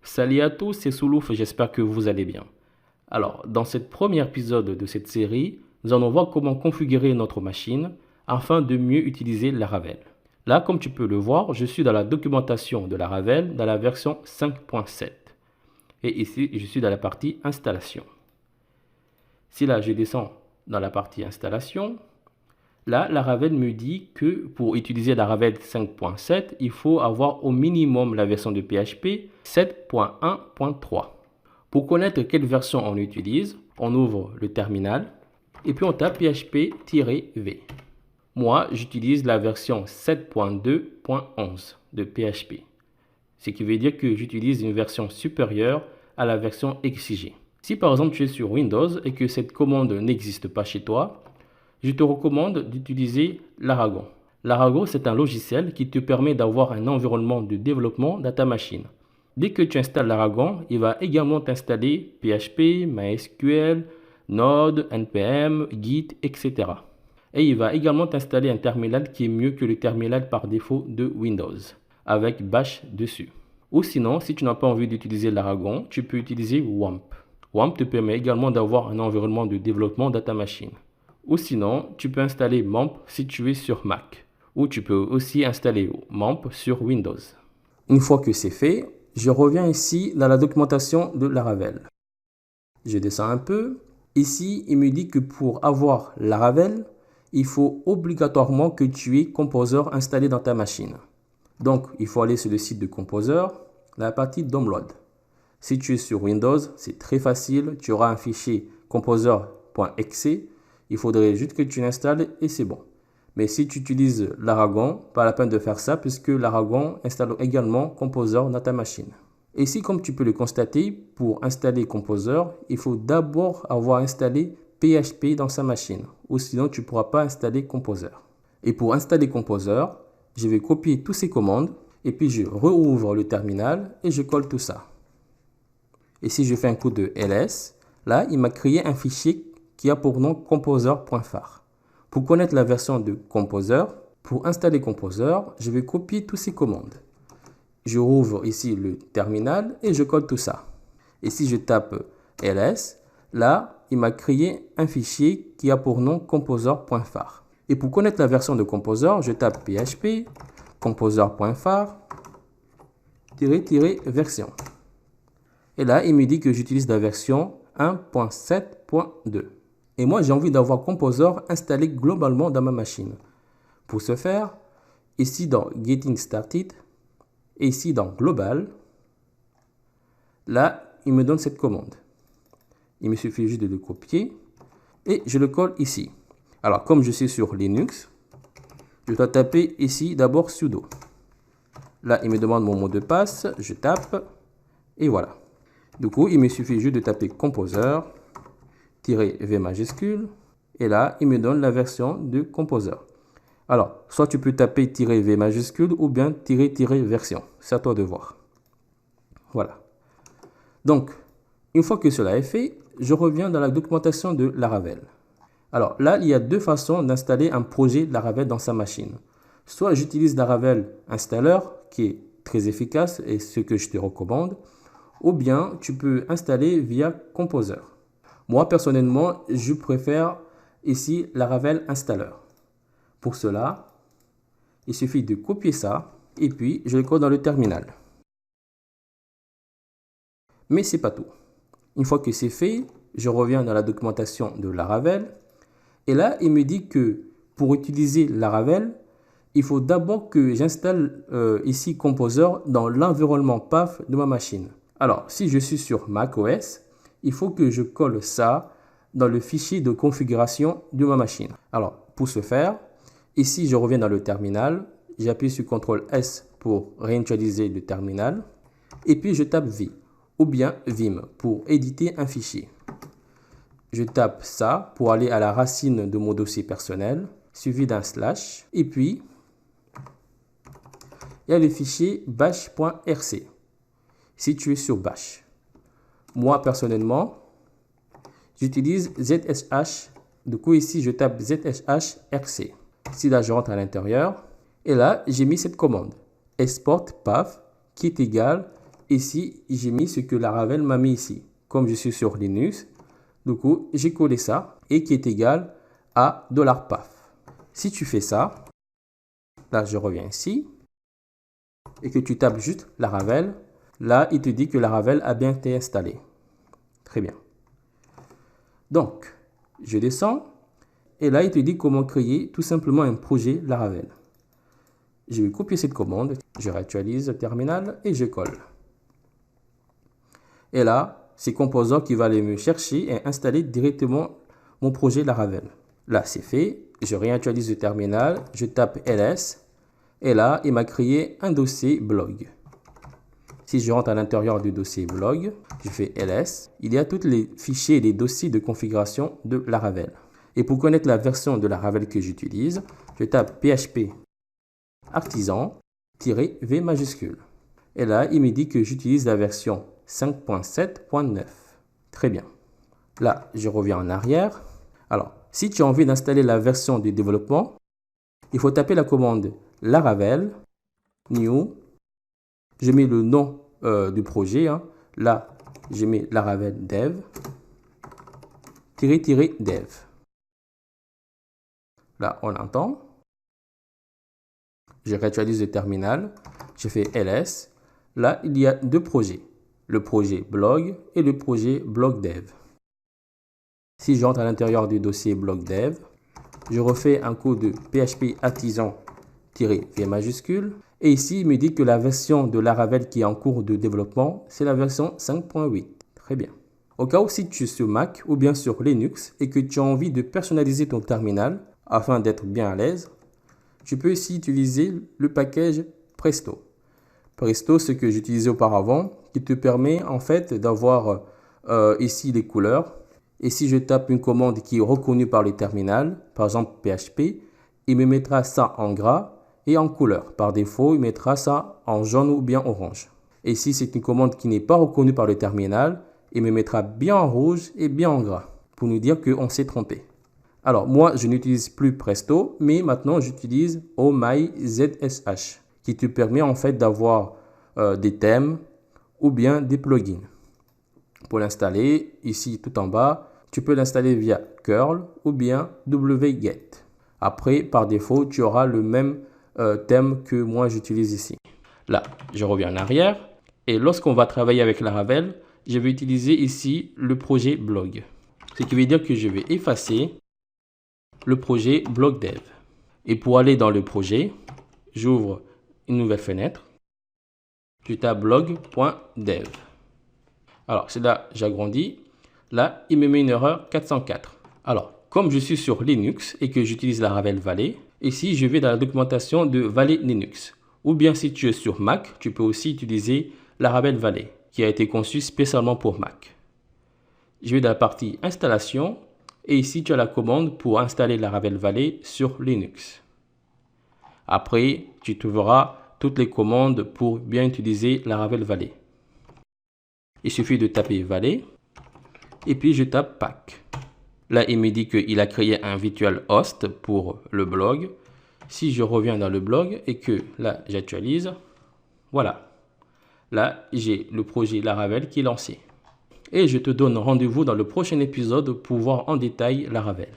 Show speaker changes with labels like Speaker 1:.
Speaker 1: Salut à tous, c'est Soulouf, j'espère que vous allez bien. Alors, dans ce premier épisode de cette série, nous allons voir comment configurer notre machine afin de mieux utiliser Laravel. Là, comme tu peux le voir, je suis dans la documentation de Laravel dans la version 5.7. Et ici, je suis dans la partie installation. Si là, je descends dans la partie installation, là, Laravel me dit que pour utiliser Laravel 5.7, il faut avoir au minimum la version de PHP 7.1.3. Pour connaître quelle version on utilise, on ouvre le terminal et puis on tape php-v. Moi, j'utilise la version 7.2.11 de PHP, ce qui veut dire que j'utilise une version supérieure à la version exigée. Si par exemple tu es sur Windows et que cette commande n'existe pas chez toi, je te recommande d'utiliser Laragon. Laragon, c'est un logiciel qui te permet d'avoir un environnement de développement dans ta machine. Dès que tu installes Laragon, il va également t'installer PHP, MySQL, Node, NPM, Git, etc. Et il va également t'installer un terminal qui est mieux que le terminal par défaut de Windows, avec Bash dessus. Ou sinon, si tu n'as pas envie d'utiliser Laragon, tu peux utiliser WAMP. WAMP te permet également d'avoir un environnement de développement dans ta machine. Ou sinon, tu peux installer MAMP si tu es sur Mac. Ou tu peux aussi installer MAMP sur Windows. Une fois que c'est fait, je reviens ici dans la documentation de Laravel. Je descends un peu. Ici, il me dit que pour avoir Laravel, il faut obligatoirement que tu aies Composer installé dans ta machine. Donc, il faut aller sur le site de Composer, la partie Download. Si tu es sur Windows, c'est très facile. Tu auras un fichier composer.exe. Il faudrait juste que tu l'installes et c'est bon. Mais si tu utilises Laragon, pas la peine de faire ça puisque Laragon installe également Composer dans ta machine. Et ici, comme tu peux le constater, pour installer Composer, il faut d'abord avoir installé PHP dans sa machine. Ou sinon, tu ne pourras pas installer Composer. Et pour installer Composer, je vais copier toutes ces commandes et puis je rouvre le terminal et je colle tout ça. Et si je fais un coup de ls, là, il m'a créé un fichier qui a pour nom composer.phar. Pour connaître la version de Composer, pour installer Composer, je vais copier toutes ces commandes. Je rouvre ici le terminal et je colle tout ça. Et si je tape ls, là, il m'a créé un fichier qui a pour nom composer.phar. Et pour connaître la version de Composer, je tape php composer.phar-version. Et là, il me dit que j'utilise la version 1.7.2. Et moi, j'ai envie d'avoir Composer installé globalement dans ma machine. Pour ce faire, ici dans Getting Started, et ici dans Global, là, il me donne cette commande. Il me suffit juste de le copier et je le colle ici. Alors, comme je suis sur Linux, je dois taper ici d'abord sudo. Là, il me demande mon mot de passe, je tape et voilà. Du coup, il me suffit juste de taper Composer-V majuscule. Et là, il me donne la version de Composer. Alors, soit tu peux taper "-v majuscule ou bien "-version". C'est à toi de voir. Voilà. Donc, une fois que cela est fait, je reviens dans la documentation de Laravel. Alors là, il y a deux façons d'installer un projet Laravel dans sa machine. Soit j'utilise Laravel Installer, qui est très efficace et ce que je te recommande, ou bien tu peux installer via Composer. Moi, personnellement, je préfère ici Laravel Installer. Pour cela, il suffit de copier ça et puis je le colle dans le terminal. Mais ce n'est pas tout. Une fois que c'est fait, je reviens dans la documentation de Laravel. Et là, il me dit que pour utiliser Laravel, il faut d'abord que j'installe ici Composer dans l'environnement path de ma machine. Alors, si je suis sur macOS, il faut que je colle ça dans le fichier de configuration de ma machine. Alors, pour ce faire, ici, je reviens dans le terminal. J'appuie sur CTRL S pour réinitialiser le terminal. Et puis, je tape V ou bien Vim pour éditer un fichier. Je tape ça pour aller à la racine de mon dossier personnel, suivi d'un slash. Et puis, il y a le fichier bash.rc, situé sur bash. Moi, personnellement, j'utilise ZSH. Du coup, ici, je tape ZSH RC. Ici, là, je rentre à l'intérieur. Et là, j'ai mis cette commande. Export path qui est égal ici, j'ai mis ce que Laravel m'a mis ici. Comme je suis sur Linux, du coup, j'ai collé ça et qui est égal à $path. Si tu fais ça, là, je reviens ici et que tu tapes juste Laravel, là, il te dit que Laravel a bien été installé. Très bien. Donc, je descends et là, il te dit comment créer tout simplement un projet Laravel. Je vais copier cette commande, je réactualise le terminal et je colle. Et là, c'est Composer qui va aller me chercher et installer directement mon projet Laravel. Là, c'est fait. Je réactualise le terminal, je tape ls et là, il m'a créé un dossier blog. Si je rentre à l'intérieur du dossier blog, je fais ls, il y a tous les fichiers et les dossiers de configuration de Laravel. Et pour connaître la version de Laravel que j'utilise, je tape php artisan-v majuscule. Et là, il me dit que j'utilise la version 5.7.9. Très bien. Là, je reviens en arrière. Alors, si tu as envie d'installer la version de développement, il faut taper la commande Laravel new. Je mets le nom du projet. Là, je mets Laravel dev --dev. Là, on entend. Je réactualise le terminal. Je fais ls. Là, il y a deux projets. Le projet blog et le projet blog dev. Si j'entre à l'intérieur du dossier blog dev, je refais un coup de php artisan-v majuscule. Et ici, il me dit que la version de Laravel qui est en cours de développement, c'est la version 5.8. Très bien. Au cas où si tu es sur Mac ou bien sur Linux et que tu as envie de personnaliser ton terminal afin d'être bien à l'aise, tu peux ici utiliser le package Presto. Presto, ce que j'utilisais auparavant, qui te permet en fait d'avoir ici les couleurs. Et si je tape une commande qui est reconnue par le terminal, par exemple PHP, il me mettra ça en gras et en couleur. Par défaut, il mettra ça en jaune ou bien orange. Et si c'est une commande qui n'est pas reconnue par le terminal, il me mettra bien en rouge et bien en gras pour nous dire qu'on s'est trompé. Alors, moi, je n'utilise plus Presto, mais maintenant, j'utilise OhmyZSH, qui te permet en fait d'avoir des thèmes ou bien des plugins. Pour l'installer, ici tout en bas, tu peux l'installer via curl ou bien wget. Après, par défaut, tu auras le même thème que moi j'utilise ici. Là, je reviens en arrière et lorsqu'on va travailler avec Laravel, je vais utiliser ici le projet blog. Ce qui veut dire que je vais effacer le projet blog dev. Et pour aller dans le projet, j'ouvre une nouvelle fenêtre. Je tape blog.dev. Alors, c'est là, j'agrandis. Là, il me met une erreur 404. Alors, comme je suis sur Linux et que j'utilise Laravel Valley, ici, je vais dans la documentation de Valley Linux. Ou bien si tu es sur Mac, tu peux aussi utiliser Laravel Valley, qui a été conçu spécialement pour Mac. Je vais dans la partie installation et ici, tu as la commande pour installer Laravel Valley sur Linux. Après, tu trouveras toutes les commandes pour bien utiliser Laravel Valley. Il suffit de taper Valley et puis je tape pack. Là, il me dit qu'il a créé un virtual host pour le blog. Si je reviens dans le blog et que là, j'actualise, voilà. Là, j'ai le projet Laravel qui est lancé. Et je te donne rendez-vous dans le prochain épisode pour voir en détail Laravel.